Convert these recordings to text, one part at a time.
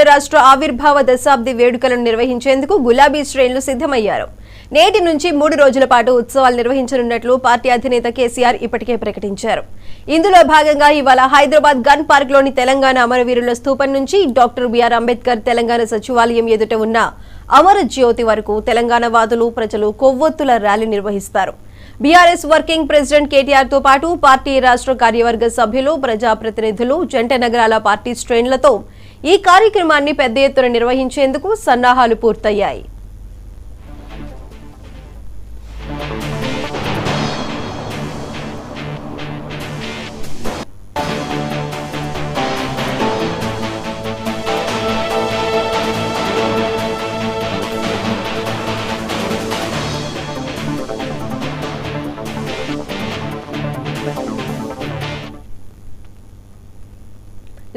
రాష్ట్ర ఆవిర్భావ దశాబ్ది వేడుకలను నిర్వహించేందుకు గులాబీ శ్రేణులు సిద్ధమయ్యారు. నేటి నుంచి 3 రోజుల పాటు ఉత్సవాలు నిర్వహించనున్నట్లు పార్టీ అధినేత కేసీఆర్ ఇప్పటికే ప్రకటించారు. ఇందులో భాగంగా ఇవాళ హైదరాబాద్ గన్ పార్క్ లోని తెలంగాణ అమరవీరుల స్తూపం నుంచి డాక్టర్ బిఆర్ అంబేద్కర్ తెలంగాణ సచివాలయం ఎదుట ఉన్న అమర జ్యోతి వరకు తెలంగాణ వాదులు ప్రజలు కొవ్వొత్తుల ర్యాలీ నిర్వహిస్తారు. బీఆర్ఎస్ వర్కింగ్ ప్రెసిడెంట్ కేటీఆర్ తో పాటు పార్టీ రాష్ట్ర కార్యవర్గ సభ్యులు, ప్రజాప్రతినిధులు, జంట నగరాల పార్టీ శ్రేణులతో ఈ కార్యక్రమాన్ని పెద్ద ఎత్తున నిర్వహించేందుకు సన్నాహాలు పూర్తయ్యాయి.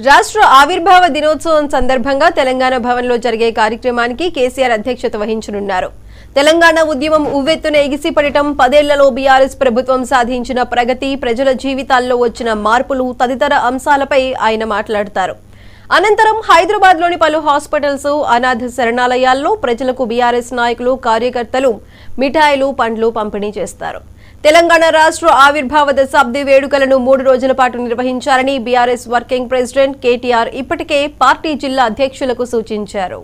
రాష్ట్ర ఆవిర్భావ దినోత్సవం సందర్భంగా తెలంగాణ భవన్లో జరిగే కార్యక్రమానికి కేసీఆర్ అధ్యక్షత వహించనున్నారు. తెలంగాణ ఉద్యమం ఉవ్వెత్తున ఎగిసిపడటం, 10 ఏళ్లలో బీఆర్ఎస్ ప్రభుత్వం సాధించిన ప్రగతి, ప్రజల జీవితాల్లో వచ్చిన మార్పులు తదితర అంశాలపై ఆయన మాట్లాడతారు. అనంతరం హైదరాబాద్లోని పలు హాస్పిటల్స్, అనాథ శరణాలయాల్లో ప్రజలకు బీఆర్ఎస్ నాయకులు, కార్యకర్తలు మిఠాయిలు, పండ్లు పంపిణీ చేస్తారు. తెలంగాణ రాష్ట్ర ఆవిర్భావ దశాబ్ది వేడుకలను 3 రోజుల పాటు నిర్వహించాలని బీఆర్ఎస్ వర్కింగ్ ప్రెసిడెంట్ కేటీఆర్ ఇప్పటికే పార్టీ జిల్లా అధ్యక్షులకు సూచించారు.